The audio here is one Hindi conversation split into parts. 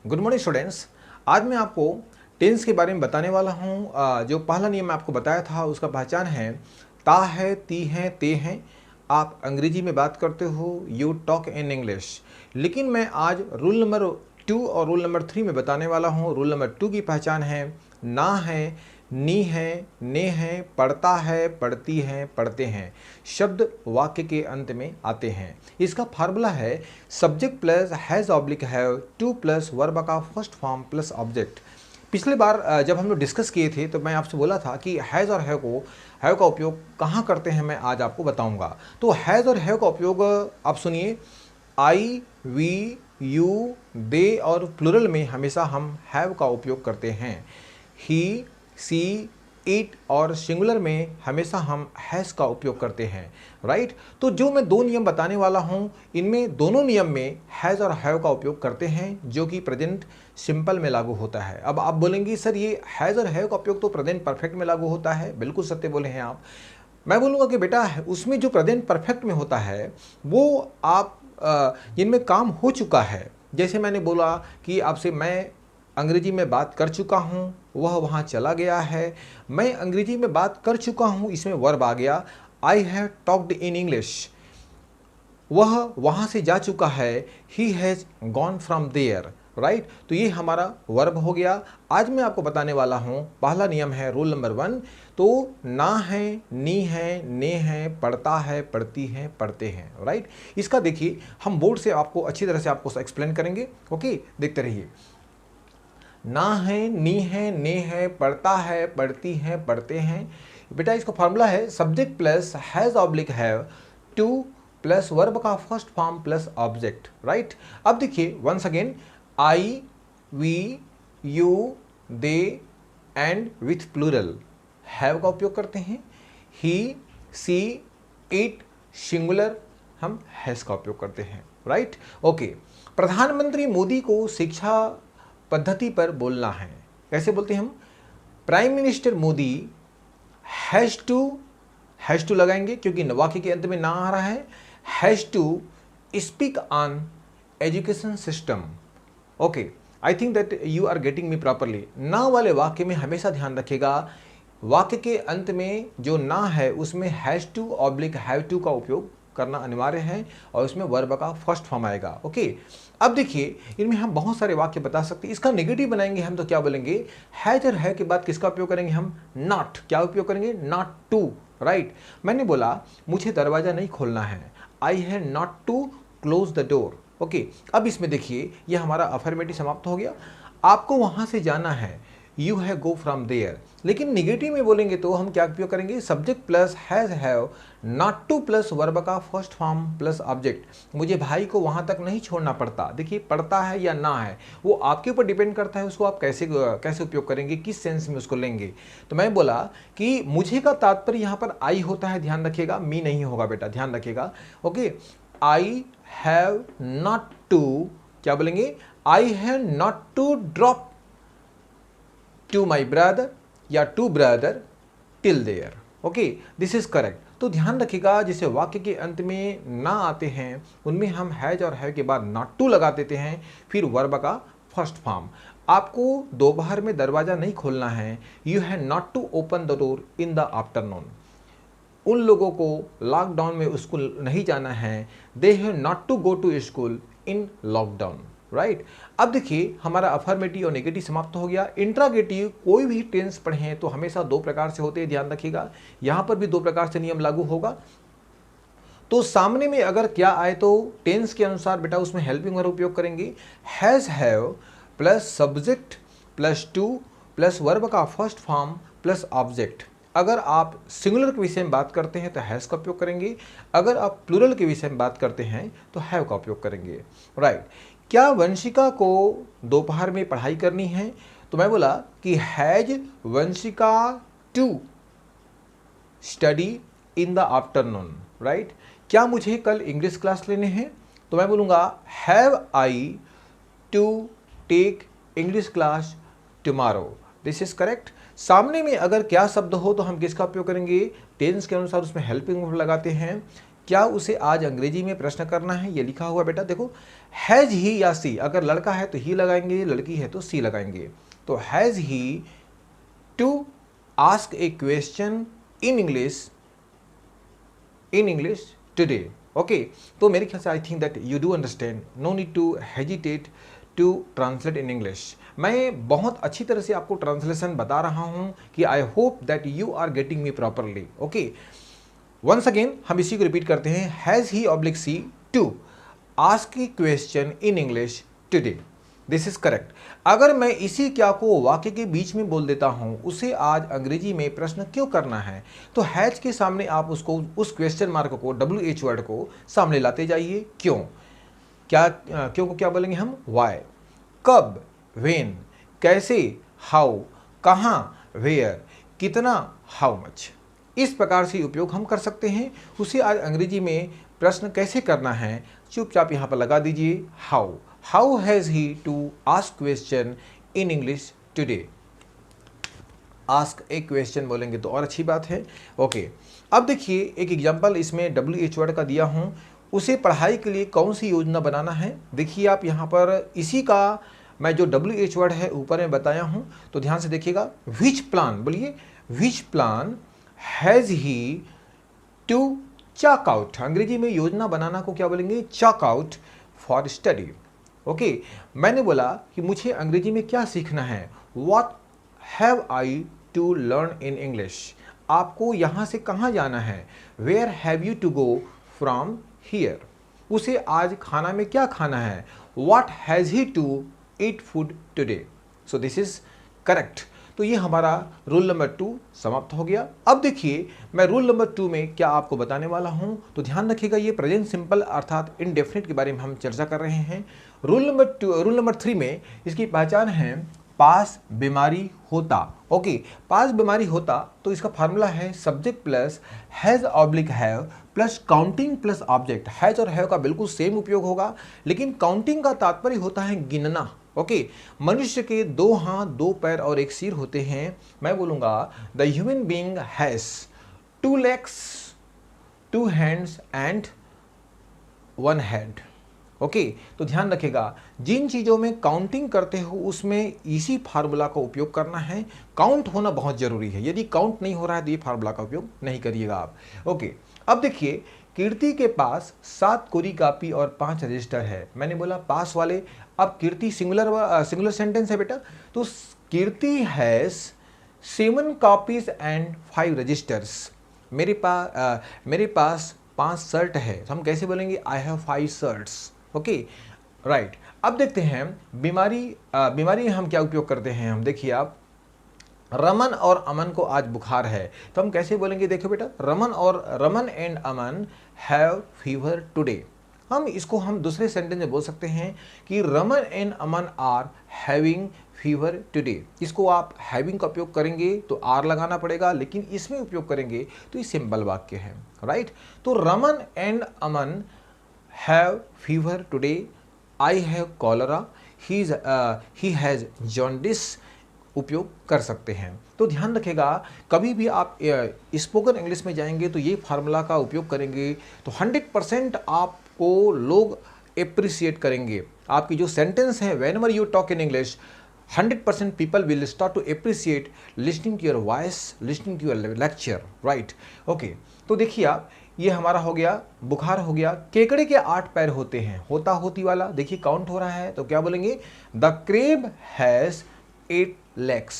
Good morning students. आज मैं आपको टेंस के बारे में बताने वाला हूँ। जो पहला नियम मैं आपको बताया था उसका पहचान है ता है, ती है, ते हैं। आप अंग्रेजी में बात करते हो, यू टॉक इन इंग्लिश। लेकिन मैं आज रूल नंबर 2 और रूल नंबर 3 में बताने वाला हूँ। रूल नंबर 2 की पहचान है ना है, नी है, ने है, पढ़ता है, पढ़ती हैं, पढ़ते हैं। शब्द वाक्य के अंत में आते हैं। इसका फार्मूला है subject plus has oblique have to plus verb का फर्स्ट फॉर्म प्लस ऑब्जेक्ट। पिछले बार जब हम लोग डिस्कस किए थे तो मैं आपसे बोला था कि हैज़ और हैव का उपयोग कहाँ करते हैं, मैं आज आपको बताऊंगा। तो हैज़ और हैव का उपयोग आप सुनिए, आई, वी, यू, दे और प्लूरल में हमेशा हम हैव का उपयोग करते हैं। ही, सी, इट और सिंगुलर में हमेशा हम हैज़ का उपयोग करते हैं। राइट। तो जो मैं दो नियम बताने वाला हूं, इनमें दोनों नियम में हैज़ और हैव का उपयोग करते हैं, जो कि प्रेजेंट सिंपल में लागू होता है। अब आप बोलेंगे सर ये हैज़ और हैव का उपयोग तो प्रेजेंट परफेक्ट में लागू होता है। बिल्कुल सत्य बोले हैं आप। मैं बोलूँगा कि बेटा उसमें जो प्रेजेंट परफेक्ट में होता है वो आप जिनमें काम हो चुका है, जैसे मैंने बोला कि आपसे मैं अंग्रेजी में बात कर चुका हूँ, वह वहाँ चला गया है। मैं अंग्रेजी में बात कर चुका हूँ, इसमें वर्ब आ गया। I have talked in English, वह वहाँ से जा चुका है। He has gone from there. Right. तो ये हमारा वर्ब हो गया। आज मैं आपको बताने वाला हूँ पहला नियम है रूल नंबर 1। तो ना है, नी है, ने है, पढ़ता है, पढ़ती हैं, पढ़ते हैं। राइट। इसका देखिए हम बोर्ड से आपको अच्छी तरह से आपको एक्सप्लेन करेंगे। ओके, देखते रहिए। ना है, नी है, ने है, पढ़ता है, पढ़ती हैं, पढ़ते हैं। बेटा इसका फार्मूला है subject plus has oblique have to plus verb का first form plus object. Right. अब देखिए once again, I, we, you, they and with plural have का उपयोग करते हैं। ही, सी, इट, सिंगुलर हम हैज़ का उपयोग करते हैं। राइट। ओके। प्रधानमंत्री मोदी को शिक्षा पद्धति पर बोलना है, कैसे बोलते हैं हम? Prime minister Modi has to लगाएंगे क्योंकि वाक्य के अंत में ना आ रहा है। Has to speak on education system. Okay, I think that you are getting me properly. ना वाले वाक्य में हमेशा ध्यान रखिएगा, वाक्य के अंत में जो ना है उसमें has to oblique have to का उपयोग करना अनिवार्य है और इसमें वर्ब का फर्स्ट फॉर्म आएगा। ओके। अब देखिए इनमें हम बहुत सारे वाक्य बता सकते हैं। इसका नेगेटिव बनाएंगे हम तो क्या बोलेंगे, हैज और है के बाद किसका उपयोग करेंगे हम? नॉट। क्या उपयोग करेंगे? Not to. राइट। मैंने बोला मुझे दरवाजा नहीं खोलना है, I have not to close the door. Okay. अब इसमें देखिए ये हमारा अफर्मेटिव समाप्त हो गया। आपको वहां से जाना है, you have go from there. लेकिन निगेटिव में बोलेंगे तो हम क्या उपयोग करेंगे? Subject plus has have not to plus verb का फर्स्ट फॉर्म प्लस ऑब्जेक्ट। मुझे भाई को वहां तक नहीं छोड़ना पड़ता। देखिए पड़ता है या ना है वो आपके ऊपर डिपेंड करता है, उसको आप कैसे उपयोग करेंगे, किस सेंस में उसको लेंगे। तो मैं बोला कि मुझे का तात्पर्य यहाँ पर आई होता है, ध्यान रखिएगा, मी नहीं होगा बेटा, ध्यान रखिएगा। Okay. I have not to, क्या बोलेंगे? I have not to drop to my brother या to brother till there. Okay, this is correct. तो ध्यान रखिएगा जिसे वाक्य के अंत में ना आते हैं उनमें हम हैज और हैव के बाद नॉट टू लगा देते हैं, फिर वर्ब का फर्स्ट फॉर्म। आपको दोपहर में दरवाजा नहीं खोलना है, you have not to open the door in the afternoon. उन लोगों को लॉकडाउन में स्कूल नहीं जाना है, they have not to go to school in lockdown. Right. अब देखिए हमारा अफर्मेटिव और नेगेटिव समाप्त हो गया। इंट्रागेटिव कोई भी टेंस पढ़ें तो हमेशा दो प्रकार से होते हैं, ध्यान रखिएगा। यहां पर भी दो प्रकार से नियम लागू होगा। तो सामने में अगर क्या आए तो टेंस के अनुसार बेटा उसमें हेल्पिंग वर्ब उपयोग करेंगे। Has have plus subject plus two plus verb का फर्स्ट फॉर्म प्लस ऑब्जेक्ट। अगर आप सिंगुलर के विषय में बात करते हैं तो हैज का उपयोग करेंगे, अगर आप प्लूरल के विषय में बात करते हैं तो हैव का उपयोग करेंगे। राइट। क्या वंशिका को दोपहर में पढ़ाई करनी है? तो मैं बोला कि has Vanshika to study in the afternoon. Right. क्या मुझे कल इंग्लिश क्लास लेने हैं? तो मैं बोलूँगा have I to take English class tomorrow. This is correct. सामने में अगर क्या शब्द हो तो हम किसका उपयोग करेंगे? टेंस के अनुसार उसमें हेल्पिंग वर्ब लगाते हैं। क्या उसे आज अंग्रेजी में प्रश्न करना है, ये लिखा हुआ बेटा देखो। हैज़ ही या सी, अगर लड़का है तो ही लगाएंगे, लड़की है तो सी लगाएंगे। तो has he to ask a question in English today. Okay, तो मेरे ख्याल से I think that you do understand, no need to hesitate to translate in English. मैं बहुत अच्छी तरह से आपको ट्रांसलेशन बता रहा हूं कि I hope that you are getting me properly. Okay, once again हम इसी को रिपीट करते हैं, हैज़ ही ऑब्लिक सी to ask a question in English today. This is correct. अगर मैं इसी क्या को वाक्य के बीच में बोल देता हूं, उसे आज अंग्रेजी में प्रश्न क्यों करना है, तो हैज के सामने आप उसको, उस क्वेश्चन मार्क को, WH वर्ड को सामने लाते जाइए। क्यों, क्यों को क्या बोलेंगे हम, वाई, कब, वेन, कैसे, हाउ, कहाँ, वेयर, कितना, हाउ मच। इस प्रकार से उपयोग हम कर सकते हैं। उसे आज अंग्रेजी में प्रश्न कैसे करना है, चुपचाप यहां पर लगा दीजिए, how. How has he to ask question in English today. Ask a question बोलेंगे तो और अच्छी बात है। ओके, अब देखिए एक एग्जांपल इसमें WH वर्ड का दिया हूं, उसे पढ़ाई के लिए कौन सी योजना बनाना है। देखिए आप यहां पर इसी का मैं जो WH वर्ड है ऊपर में बताया हूं, तो ध्यान से देखिएगा। विच प्लान, बोलिए which plan has he to check out. अंग्रेजी में योजना बनाना को क्या बोलेंगे, check out for study. Okay, मैंने बोला कि मुझे अंग्रेजी में क्या सीखना है, what have I to learn in English. आपको यहां से कहां जाना है, where have you to go from here. उसे आज खाना में क्या खाना है, what has he to eat food today. So this is correct. तो ये हमारा रूल नंबर 2 समाप्त हो गया। अब देखिए मैं रूल नंबर 2 में क्या आपको बताने वाला हूं, तो ध्यान रखिएगा, ये प्रेजेंट सिंपल अर्थात इनडेफिनिट के बारे में हम चर्चा कर रहे हैं। रूल नंबर 3 में इसकी पहचान है पास बीमारी होता। ओके, पास बीमारी होता तो इसका फार्मूला है subject plus has oblique have plus counting plus object. Has और हैव का बिल्कुल सेम उपयोग होगा, लेकिन काउंटिंग का तात्पर्य होता है गिनना। ओके, मनुष्य के 2 हाथ 2 पैर और 1 सिर होते हैं। मैं बोलूंगा the human being has 2 legs 2 hands and 1 head। Okay, तो ध्यान रखिएगा, जिन चीज़ों में काउंटिंग करते हो उसमें इसी फार्मूला का उपयोग करना है। काउंट होना बहुत जरूरी है, यदि काउंट नहीं हो रहा है तो ये फार्मूला का उपयोग नहीं करिएगा आप। ओके, अब देखिए कीर्ति के पास 7 कोरी कापी और 5 रजिस्टर है। मैंने बोला पास वाले, अब कीर्ति सिंगुलर सेंटेंस है बेटा, तो कीर्ति हैज 7 कॉपीज एंड 5 रजिस्टर्स। मेरे पास 5 शर्ट है, तो हम कैसे बोलेंगे, I have 5 shirts. Okay, right. अब देखते हैं बीमारी में हम क्या उपयोग करते हैं। हम देखिए आप, रमन और अमन को आज बुखार है, तो हम कैसे बोलेंगे, देखो बेटा, Raman and Aman have fever today. हम दूसरे सेंटेंस में बोल सकते हैं कि Raman and Aman are having fever today. इसको आप हैविंग का उपयोग करेंगे तो आर लगाना पड़ेगा, लेकिन इसमें उपयोग करेंगे तो ये सिंपल वाक्य है, राइट। तो Raman and Aman have fever today, I have cholera, he has jaundice उपयोग कर सकते हैं। तो ध्यान रखेगा, कभी भी आप स्पोकन इंग्लिश में जाएंगे तो ये फार्मूला का उपयोग करेंगे तो 100% आपको लोग एप्रिसिएट करेंगे। आपकी जो सेंटेंस है, whenever you talk in English, 100% people will start to appreciate listening to your voice, listening to your lecture, right. Okay, तो देखिए आप, ये हमारा हो गया, बुखार हो गया। केकड़े के 8 पैर होते हैं, होता होती वाला, देखिए काउंट हो रहा है, तो क्या बोलेंगे, the crab has 8 legs।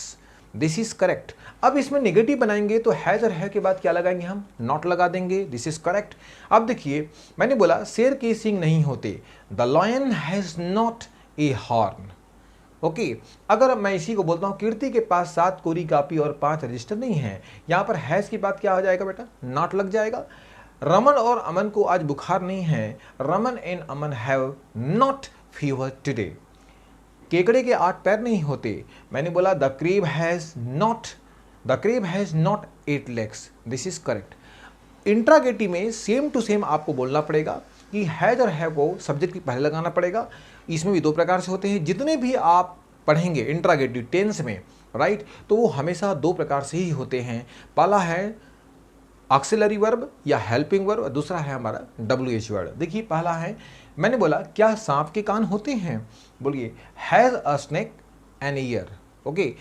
This is correct. अब इसमें नेगेटिव बनाएंगे तो हैज और है के बाद क्या लगाएंगे, हम नॉट लगा देंगे। This is correct. अब देखिए, मैंने बोला शेर के सींग नहीं होते, the lion has not a horn. Okay, अगर मैं इसी को बोलता हूँ, कीर्ति के पास 7 कोरी कापी और 5 रजिस्टर नहीं है, यहाँ पर हैज के बाद क्या हो जाएगा बेटा, नॉट लग जाएगा। रमन और अमन को आज बुखार नहीं है, Raman and Aman have not fever today. केकड़े के 8 पैर नहीं होते, मैंने बोला the crab has not 8 legs। This is correct. Interrogative में सेम टू सेम आपको बोलना पड़ेगा कि हैज और हैव को सब्जेक्ट के पहले लगाना पड़ेगा। इसमें भी 2 प्रकार से होते हैं, जितने भी आप पढ़ेंगे इंट्रागेटिव टेंस में, राइट, तो वो हमेशा 2 प्रकार से ही होते हैं। पहला है ऑक्सिलरी वर्ब या हेल्पिंग वर्ब, दूसरा है हमारा WH वर्ड। देखिए पहला है, मैंने बोला क्या सांप के कान होते हैं, बोलिए has a snake an ear. Okay,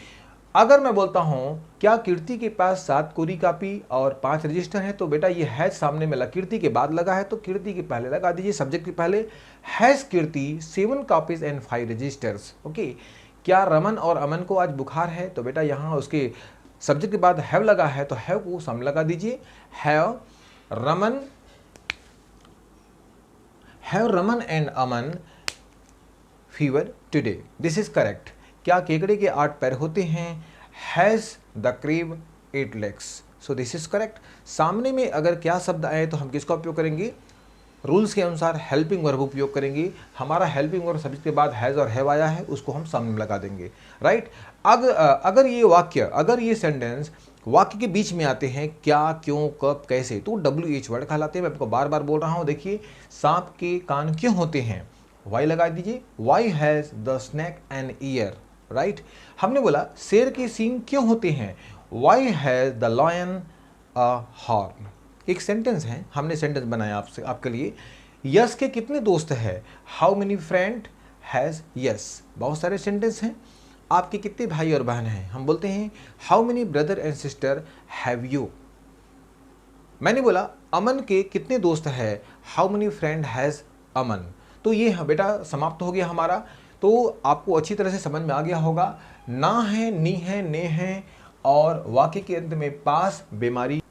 अगर मैं बोलता हूं क्या कीर्ति के पास 7 कोरी कापी और 5 रजिस्टर हैं, तो बेटा ये हैज सामने में कीर्ति के बाद लगा है तो कीर्ति के पहले लगा दीजिए, सब्जेक्ट के पहले। Has Kirti 7 copies and 5 registers. Okay, क्या रमन और अमन को आज बुखार है, तो बेटा यहाँ उसके सब्जेक्ट के बाद हैव लगा है तो हैव को सामने लगा दीजिए। Have Raman and Aman fever today, this is correct. क्या केकड़े के 8 पैर होते हैं, has the crave 8 legs, so this is correct. सामने में अगर क्या शब्द आए तो हम किसका उपयोग करेंगे, रूल्स के अनुसार हेल्पिंग वर्ब उपयोग करेंगे। हमारा हेल्पिंग वर्ब सब्जेक्ट के बाद हैज़ और हैव आया है, उसको हम सामने में लगा देंगे, राइट। अगर ये वाक्य, अगर ये सेंटेंस वाक्य के बीच में आते हैं, क्या, क्यों, कब, कैसे, तो WH वर्ड कहलाते हैं। मैं आपको बार बार बोल रहा हूँ, देखिए सांप के कान क्यों होते हैं, वाई लगा दीजिए, why has the snake an ear, right. हमने बोला शेर के सींग क्यों होते हैं, why has the lion a horn. एक सेंटेंस है, हमने सेंटेंस बनाया आपके लिए। यस के कितने दोस्त हैं, how many friend has yes. बहुत सारे सेंटेंस हैं। आपके कितने भाई और बहन हैं, हम बोलते हैं how many brother and sister have you. मैंने बोला अमन के कितने दोस्त हैं, हाउ मेनी फ्रेंड हैज़ अमन। तो ये बेटा समाप्त हो गया हमारा। तो आपको अच्छी तरह से समझ में आ गया होगा, ना है, नी है, ने है और वाक्य के अंत में पास, बीमारी,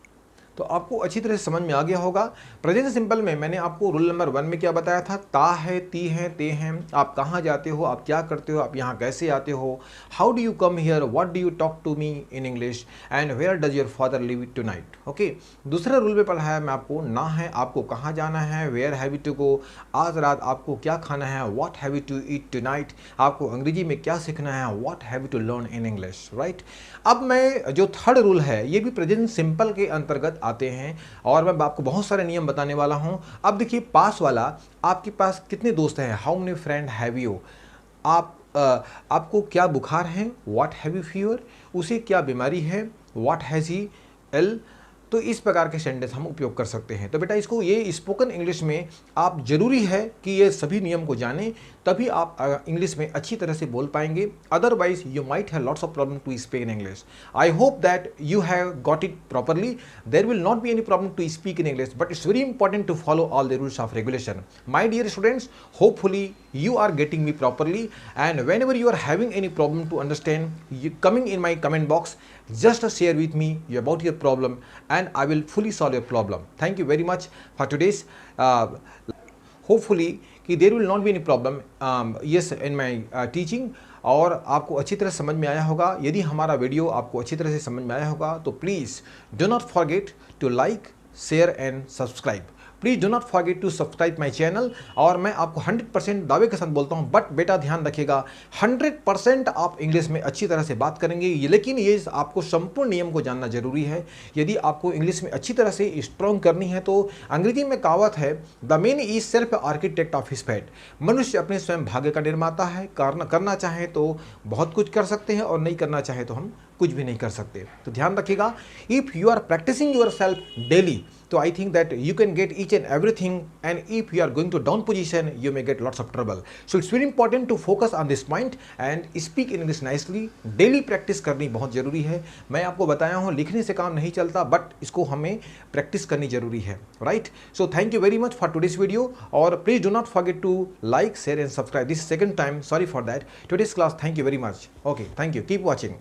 तो आपको अच्छी तरह से समझ में आ गया होगा। प्रेजेंट सिंपल में मैंने आपको रूल नंबर 1 में क्या बताया था, ता है, ती है, ते हैं, आप कहाँ जाते हो, आप क्या करते हो, आप यहाँ कैसे आते हो, how do you come here, what do you talk to me in English and where does your father live tonight. Okay, दूसरा रूल में पढ़ाया मैं आपको, ना है आपको कहाँ जाना है, where have you to go, आज रात आपको क्या खाना है, what have you to eat tonight, आपको अंग्रेजी में क्या सीखना है, what have you to learn in English, right. अब मैं जो थर्ड रूल है ये भी प्रेजेंट सिंपल के अंतर्गत आते हैं और मैं आपको बहुत सारे नियम बताने वाला हूं। अब देखिए पास वाला, आपके पास कितने दोस्त हैं, how many friend have you. आपको क्या बुखार है, व्हाट हैव यू फीवर, उसे क्या बीमारी है, व्हाट हैज़ ही इल। तो इस प्रकार के सेंटेंस हम उपयोग कर सकते हैं। तो बेटा इसको, ये स्पोकन इंग्लिश में आप जरूरी है कि ये सभी नियम को जानें, तभी आप इंग्लिश में अच्छी तरह से बोल पाएंगे। Otherwise you might have lots of problem to speak in English. I hope that you have got it properly. There will not be any problem to speak in English, but it's very important to follow all the rules of regulation. My dear students, hopefully you are getting me properly, and whenever you are having any problem to understand, you coming in my comment box, just share with me about your problem and I will fully solve your problem. Thank you very much for today's hopefully कि there will not be any problem yes in my teaching, और आपको अच्छी तरह समझ में आया होगा। यदि हमारा वीडियो आपको अच्छी तरह से समझ में आया होगा तो please do not forget to like, share and subscribe. Please do not forget to subscribe my channel. और मैं आपको 100% दावे के साथ बोलता हूं, बट बेटा ध्यान रखिएगा 100% आप इंग्लिश में अच्छी तरह से बात करेंगे, लेकिन ये आपको संपूर्ण नियम को जानना जरूरी है। यदि आपको इंग्लिश में अच्छी तरह से स्ट्रॉन्ग करनी है तो अंग्रेजी में कहावत है, the man is self architect of his fate. मनुष्य अपने स्वयं भाग्य का निर्माता है। करना चाहे तो बहुत कुछ कर सकते हैं और नहीं करना चाहे तो हम कुछ भी नहीं कर सकते। तो ध्यान रखिएगा, if you are practising yourself daily, तो I think that you can get each and everything, and if you are going to down position you may get lots of trouble. So it's very important to focus on this point and speak English nicely. Daily practice करनी बहुत जरूरी है। मैं आपको बताया हूँ लिखने से काम नहीं चलता, बट इसको हमें प्रैक्टिस करनी जरूरी है, right. So thank you very much for today's video, और please do not forget to like, share and subscribe. This second time, sorry for that. Today's class, thank you very much. Okay, thank you, keep watching.